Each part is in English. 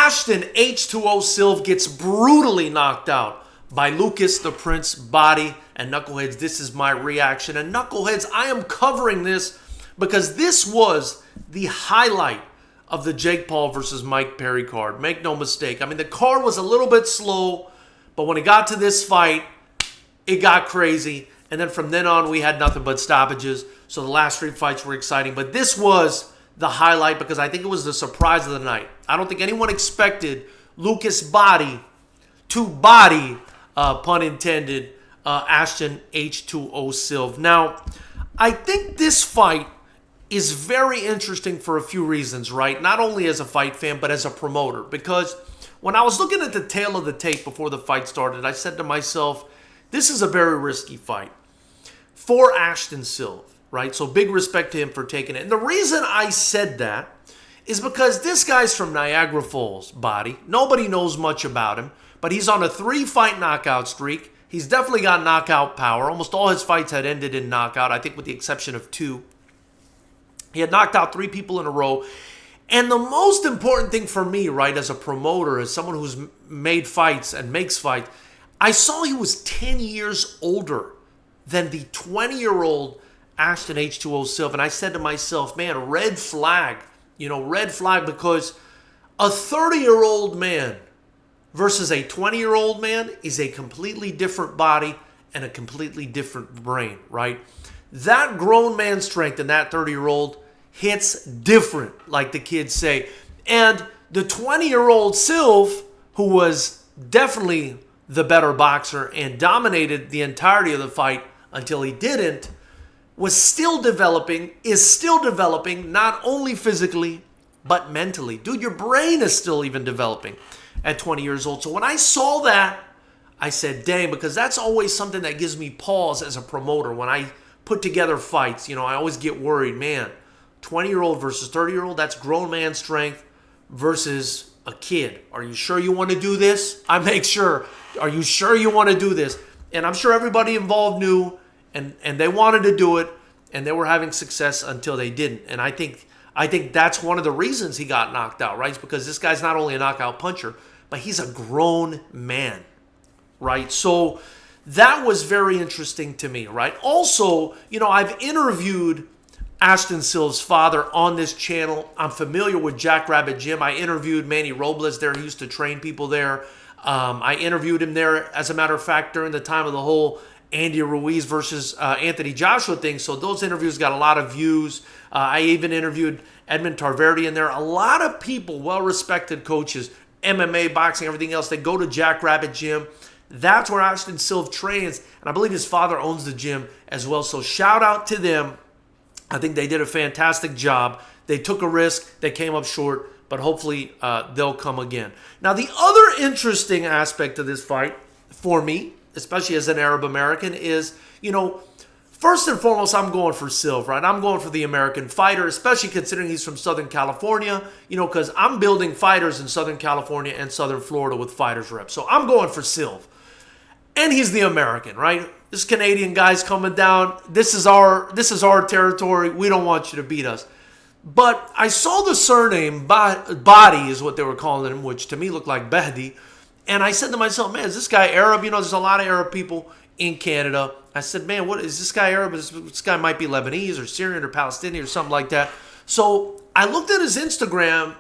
Ashton H2O Sylve gets brutally knocked out by Lucas the Prince Bahdi. And Knuckleheads, this is my reaction. And Knuckleheads, I am covering this because this was the highlight of the Jake Paul versus Mike Perry card. Make no mistake. I mean, the card was a little bit slow, but when it got to this fight, it got crazy. And then from then on, we had nothing but stoppages. So the last 3 fights were exciting. But this was the highlight because I think it was the surprise of the night. I don't think anyone expected Lucas Bahdi to body, pun intended, Ashton H2O Sylve. Now, I think this fight is very interesting for a few reasons, right? Not only as a fight fan, but as a promoter. Because when I was looking at the tail of the tape before the fight started, I said to myself, this is a very risky fight for Ashton Sylve, right? So big respect to him for taking it. And the reason I said that is because this guy's from Niagara Falls, Bahdi. Nobody knows much about him, but he's on a 3-fight knockout streak. He's definitely got knockout power. Almost all his fights had ended in knockout, I think with the exception of 2. He had knocked out 3 people in a row. And the most important thing for me, right, as a promoter, as someone who's made fights and makes fights, I saw he was 10 years older than the 20-year-old Ashton H2O Sylve. And I said to myself, man, red flag. Red flag, because a 30-year-old man versus a 20-year-old man is a completely different body and a completely different brain, right? That grown man strength and that 30-year-old hits different, like the kids say. And the 20-year-old Sylve, who was definitely the better boxer and dominated the entirety of the fight until he didn't, is still developing, not only physically, but mentally. Dude, your brain is still even developing at 20 years old. So when I saw that, I said, dang, because that's always something that gives me pause as a promoter. When I put together fights, I always get worried, man, 20-year-old versus 30-year-old, that's grown man strength versus a kid. Are you sure you want to do this? I make sure. Are you sure you want to do this? And I'm sure everybody involved knew, and they wanted to do it, and they were having success until they didn't. And I think that's one of the reasons he got knocked out, right? It's because this guy's not only a knockout puncher, but he's a grown man, right? So that was very interesting to me, right? Also, I've interviewed Ashton Sylve's father on this channel. I'm familiar with Jackrabbit Gym. I interviewed Manny Robles there. He used to train people there. I interviewed him there, as a matter of fact, during the time of the whole Andy Ruiz versus Anthony Joshua thing. So those interviews got a lot of views. I even interviewed Edmund Tarverdian there. A lot of people, well-respected coaches, MMA, boxing, everything else, they go to Jackrabbit Gym. That's where Ashton Sylve trains, and I believe his father owns the gym as well. So shout out to them. I think they did a fantastic job. They took a risk. They came up short, but hopefully they'll come again. Now, the other interesting aspect of this fight for me, especially as an Arab American, is, first and foremost, I'm going for Sylve, right? I'm going for the American fighter, especially considering he's from Southern California, because I'm building fighters in Southern California and Southern Florida with FightersRep. So I'm going for Sylve. And he's the American, right? This Canadian guy's coming down. This is our territory. We don't want you to beat us. But I saw the surname, Bahdi is what they were calling him, which to me looked like Bahdi. And I said to myself, man, is this guy Arab? There's a lot of Arab people in Canada. I said, man, what is this guy Arab? This guy might be Lebanese or Syrian or Palestinian or something like that. So I looked at his Instagram,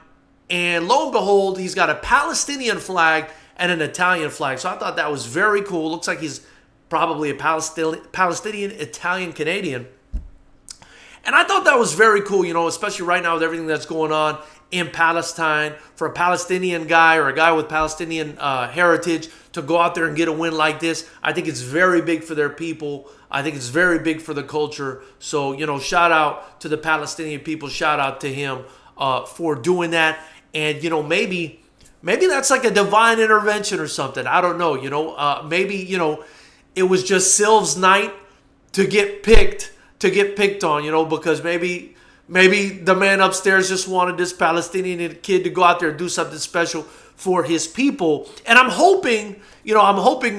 and lo and behold, he's got a Palestinian flag and an Italian flag. So I thought that was very cool. Looks like he's probably a Palestinian, Italian, Canadian. And I thought that was very cool, especially right now with everything that's going on in Palestine. For a Palestinian guy or a guy with Palestinian heritage to go out there and get a win like this, I think it's very big for their people. I think it's very big for the culture. So, shout out to the Palestinian people. Shout out to him for doing that. And, maybe that's like a divine intervention or something. I don't know, maybe, it was just Sylve's night to get picked on, because maybe the man upstairs just wanted this Palestinian kid to go out there and do something special for his people. And I'm hoping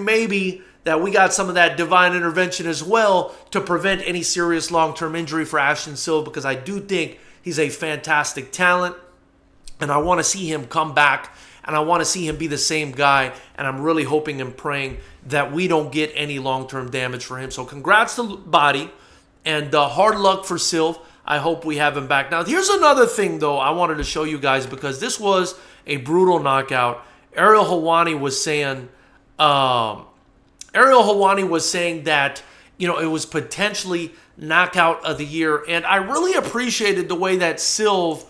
maybe that we got some of that divine intervention as well to prevent any serious long-term injury for Ashton Sylve, because I do think he's a fantastic talent, and I want to see him come back and I want to see him be the same guy, and I'm really hoping and praying that we don't get any long-term damage for him. So congrats to Bahdi, and hard luck for Sylve. I hope we have him back. Now, here's another thing, though, I wanted to show you guys, because this was a brutal knockout. Ariel Helwani was saying that, you know, it was potentially knockout of the year, and I really appreciated the way that Sylve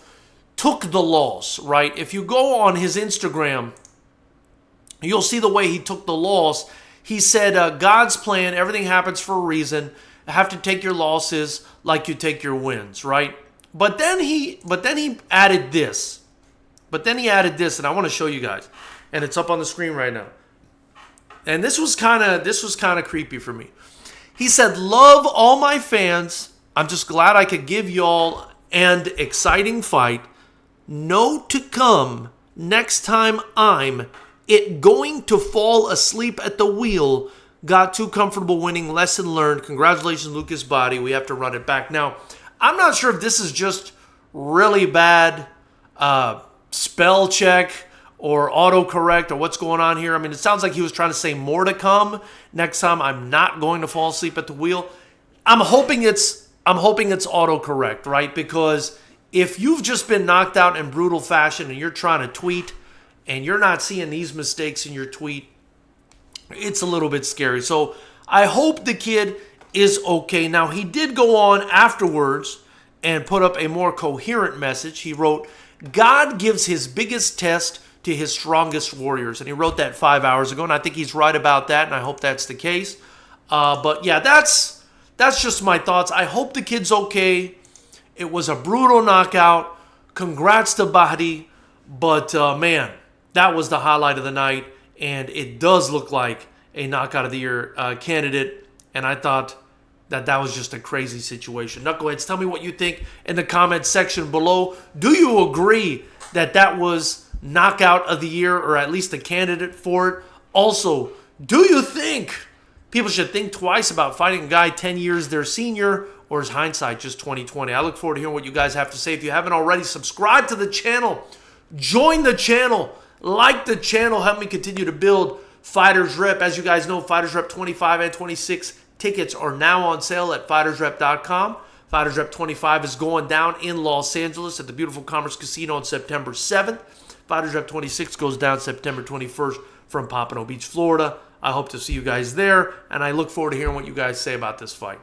took the loss, right? If you go on his Instagram, you'll see the way he took the loss. He said, God's plan, everything happens for a reason. You have to take your losses like you take your wins, right? But then he added this. And I want to show you guys. And it's up on the screen right now. And this was kind of creepy for me. He said, "Love all my fans. I'm just glad I could give y'all an exciting fight. Note to come next time I'm going to fall asleep at the wheel. Got too comfortable winning. Lesson learned. Congratulations, Lucas Bahdi. We have to run it back." Now, I'm not sure if this is just really bad spell check or autocorrect or what's going on here. I mean, it sounds like he was trying to say more to come. Next time, I'm not going to fall asleep at the wheel. I'm hoping it's autocorrect, right? Because if you've just been knocked out in brutal fashion and you're trying to tweet and you're not seeing these mistakes in your tweet, it's a little bit scary. So I hope the kid is okay. Now, he did go on afterwards and put up a more coherent message. He wrote, "God gives his biggest test to his strongest warriors." And he wrote that 5 hours ago, and I think he's right about that, and I hope that's the case. But yeah, that's just my thoughts. I hope the kid's okay. It was a brutal knockout. Congrats to Bahdi. But man, that was the highlight of the night, and it does look like a knockout of the year candidate. And I thought that was just a crazy situation. Knuckleheads, tell me what you think in the comment section below. Do you agree that was knockout of the year, or at least a candidate for it? Also, do you think people should think twice about fighting a guy 10 years their senior, or is hindsight just 2020? I look forward to hearing what you guys have to say. If you haven't already, subscribe to the channel, join the channel, like the channel, help me continue to build FightersRep. As you guys know, FightersRep 25 and 26 tickets are now on sale at FightersRep.com. FightersRep 25 is going down in Los Angeles at the beautiful Commerce Casino on September 7th. FightersRep 26 goes down September 21st from Pompano Beach, Florida. I hope to see you guys there, and I look forward to hearing what you guys say about this fight.